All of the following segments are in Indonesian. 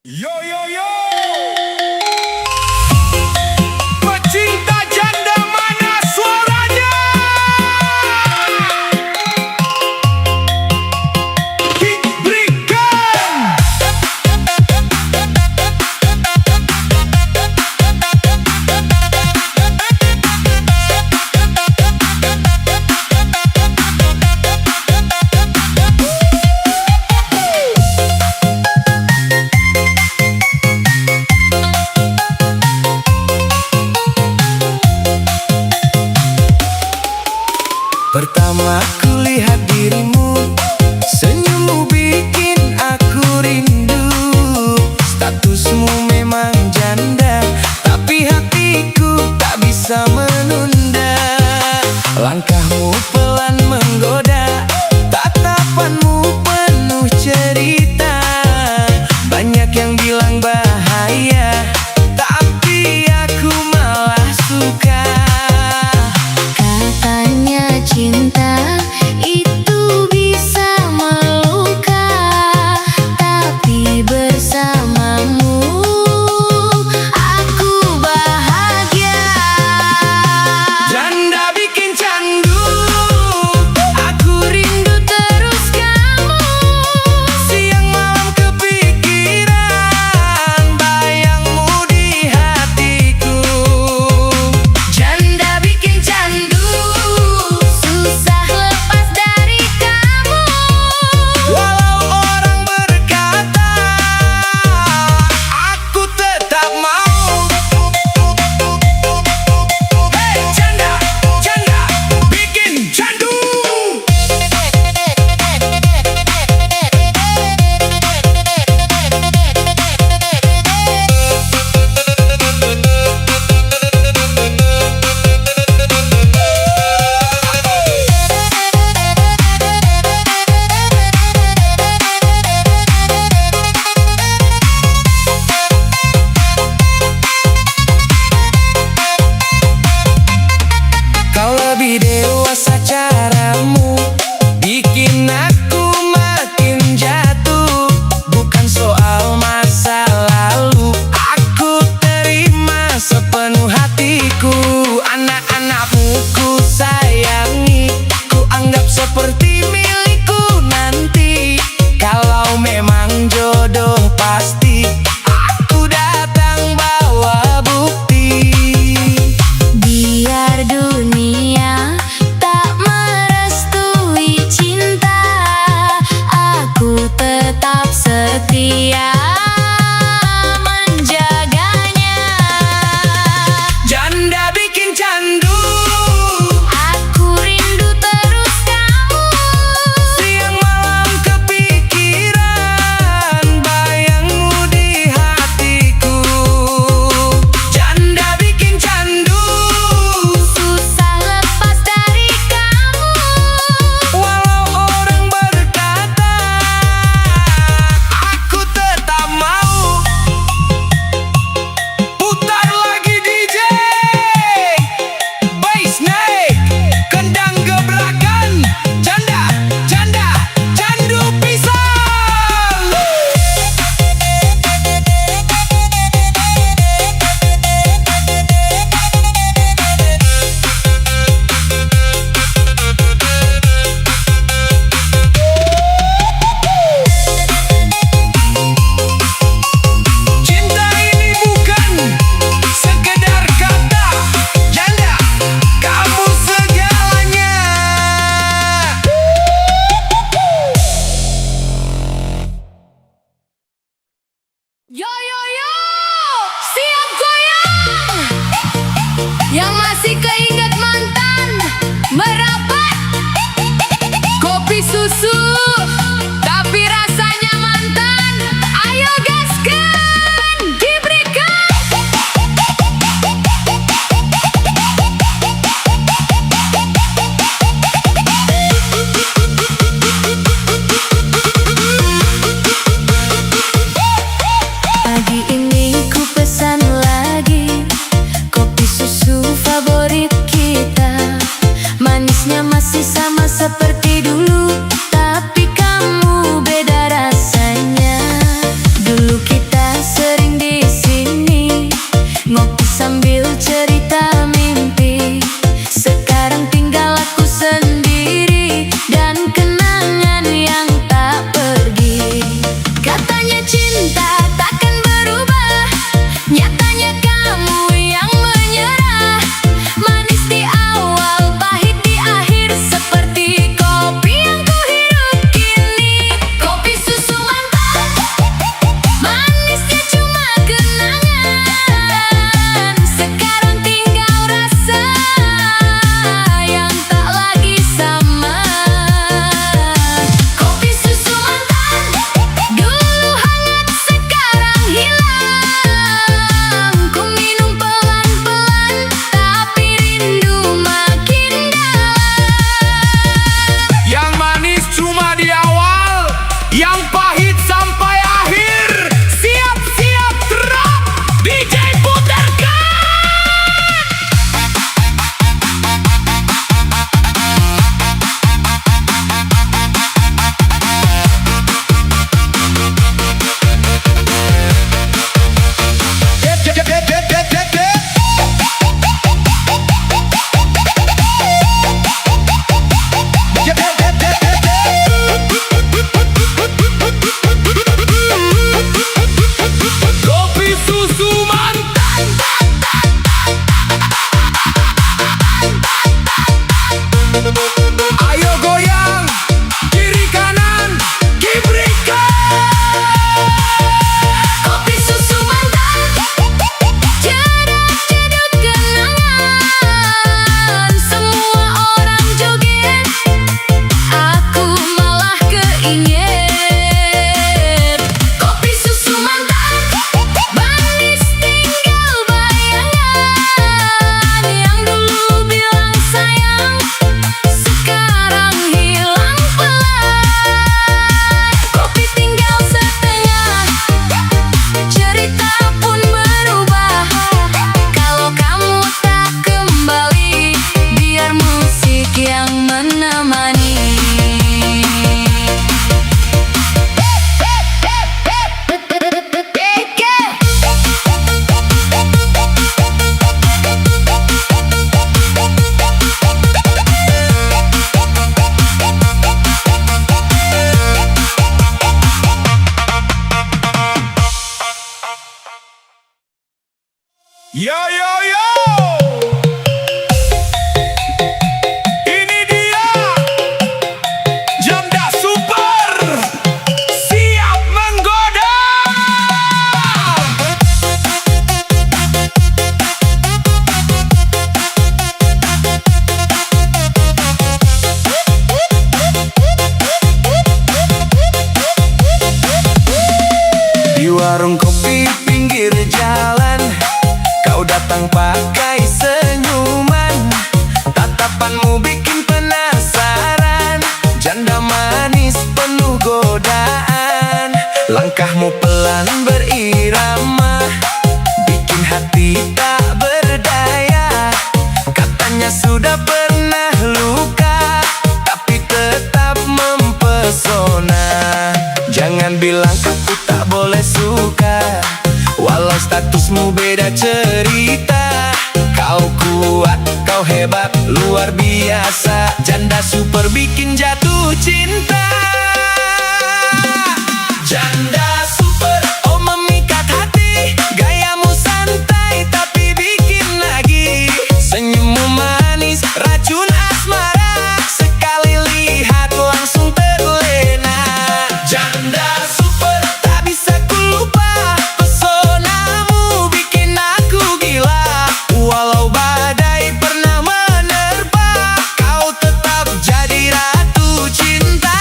Yo yo yo, pecinta janda mana suaranya? Hit berikan. yang pahit sampai akhir. Siap-siap drop, DJ putarkan. Kopi susu mantan. Ayo goyang kiri kanan, kibrikan. Kopi susu mantan, jedut-jedut kenangan. Semua orang joget, aku malah keinget. Kopi susu mantan, manis tinggal bayangan. Yang dulu bilang sayang, sekarang hilang pelan. Kopi tinggal setengah, cerita pun berubah. Kalau kamu tak kembali, biar musik yang menemani. Yo yo yo. Ini dia Janda Super, siap menggoda. Di warung kopi pinggir jalan, kau datang pakai senyuman. Tatapanmu bikin penasaran, janda manis penuh godaan. Langkahmu pelan berirama, bikin hati tak berdaya. Katanya sudah pernah luka, tapi tetap mempesona. Jangan bilang kamu tak boleh suka, walau statusmu beda cerita. Kau kuat, kau hebat, luar biasa. Janda super bikin jatuh cinta. Janda super, oh memikat hati. Gayamu santai tapi bikin lagi. Senyummu manis, racun asmara. Sekali lihat langsung terlena. Janda super, tak bisa ku lupa. Pesonamu bikin aku gila. Walau badai pernah menerpa, kau tetap jadi ratu cinta.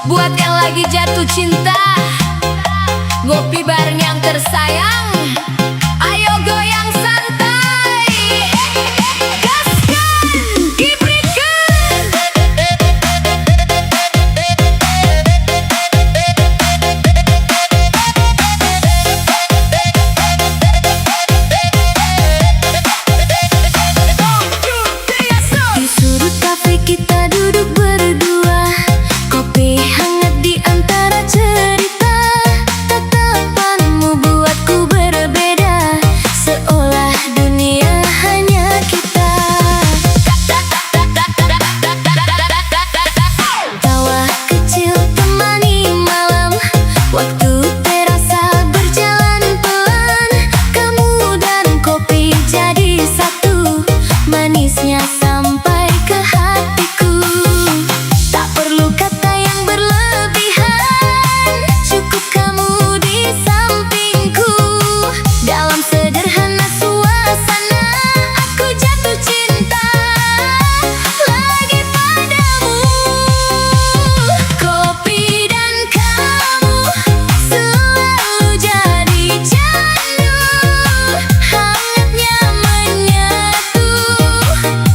Buat yang lagi jatuh cinta, ngopi bareng yang tersayang. Ayo goyang santai, gaskan, gibrikan. Di sudut kafe kita duduk berdua, kopi hangat di antara cerita. Tatapanmu buatku berbeda, seolah dunia hanya kita. Tawa kecil temani malam, waktu terasa berjalan pelan. Kamu dan kopi jadi satu, manisnya sampai ke hatiku. Tak perlu kata yang berlebihan, cukup kamu di sampingku. Dalam sederhana suasana, aku jatuh cinta lagi padamu. Kopi dan kamu selalu jadi candu, hangatnya menyatu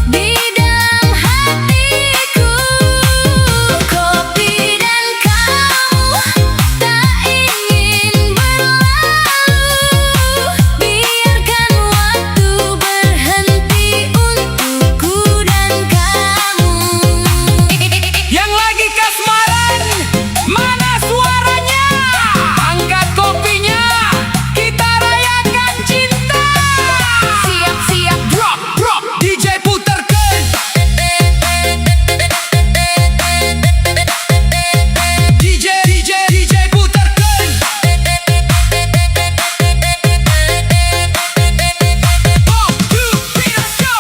di dalam hatiku. Kopi dan kamu tak ingin berlalu, biarkan waktu berhenti untukku dan kamu. Yang lagi kasmaran, mana suaranya? Angkat kopinya, kita rayakan cinta. Siap-siap, Drop, drop, DJ puterkan. DJ puterkan. 1, 2, 3, let's go.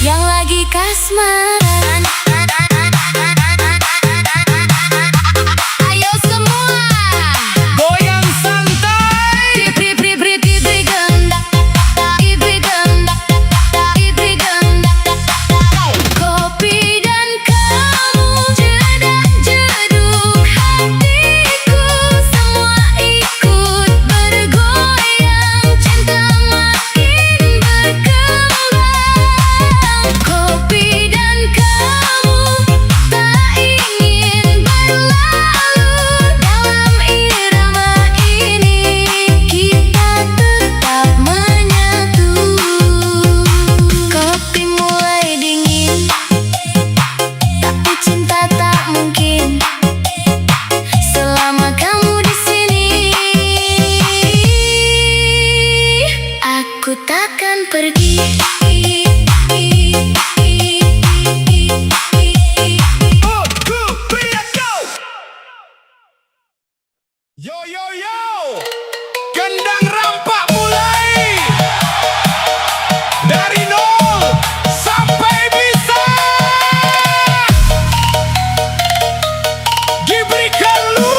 yang lagi kasmaran, ayo semua Goyang santai. ibri gendak, ibri gendak, ibri gendak. Kopi dan kamu jedak jeduk hatiku, semua ikut bergoyang, cinta makin berkembang. Kopi dan kamu tak ingin berlalu, dalam irama ini kita tetap menyatu. Kopi mulai dingin, tapi cinta tak mungkin selama kamu di sini. Aku takkan pergi. 1, 2, 3, let's go. Yo yo yo, gendang rampak mulai dari nol sampai bisa. Gibrikan lu.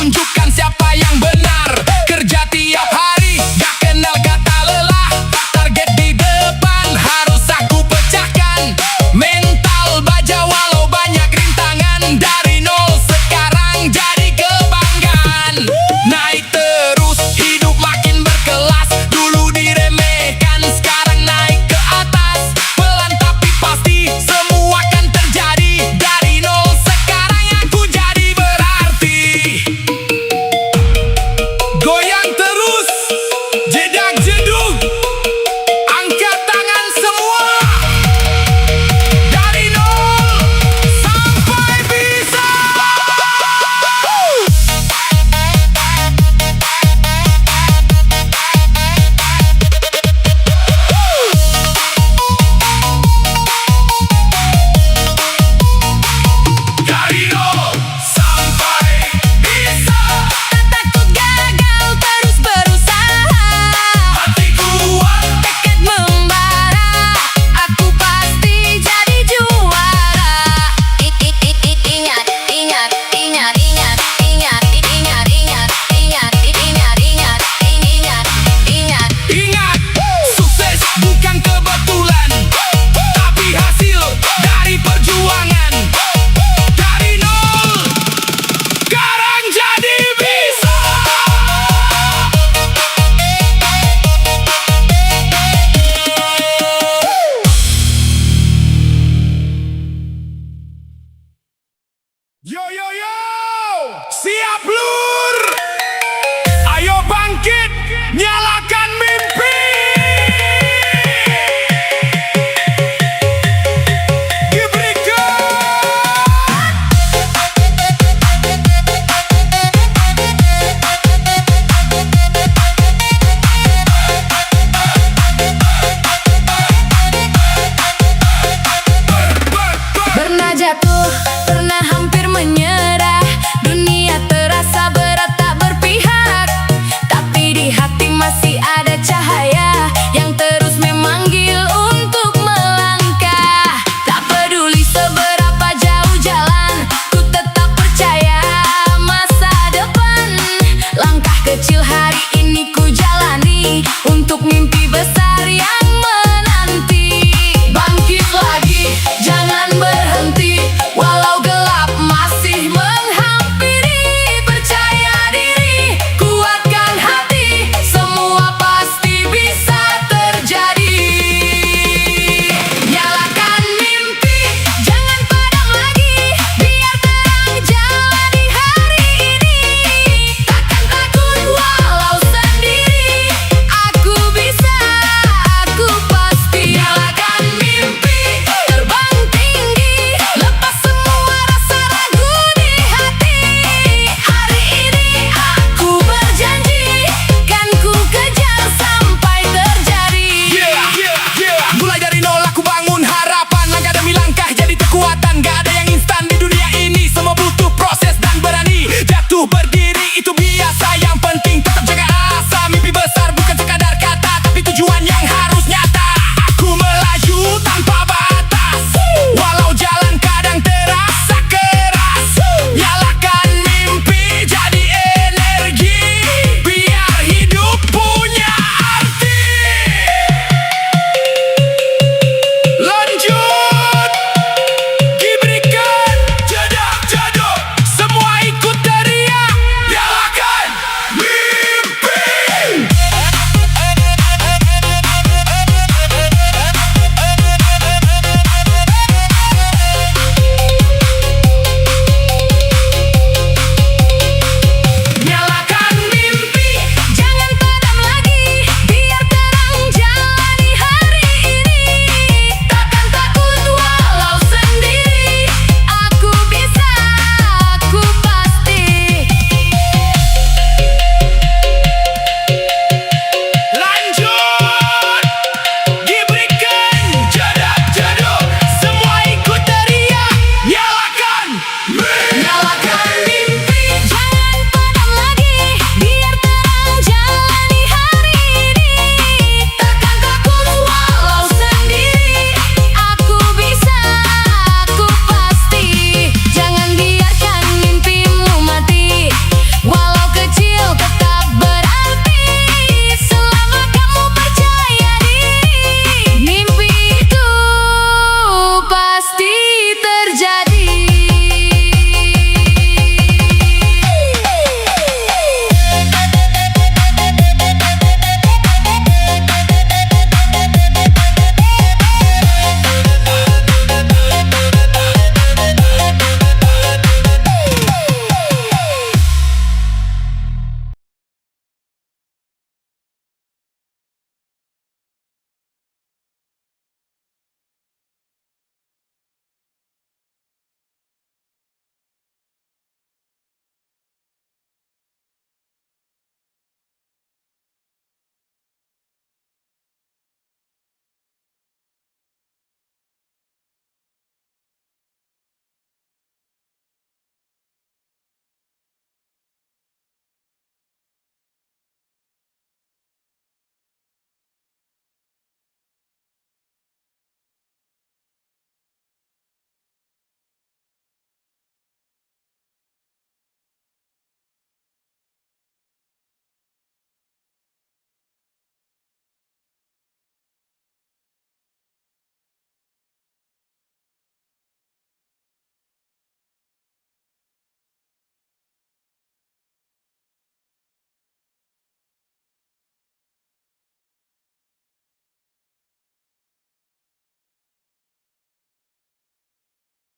tunjukkan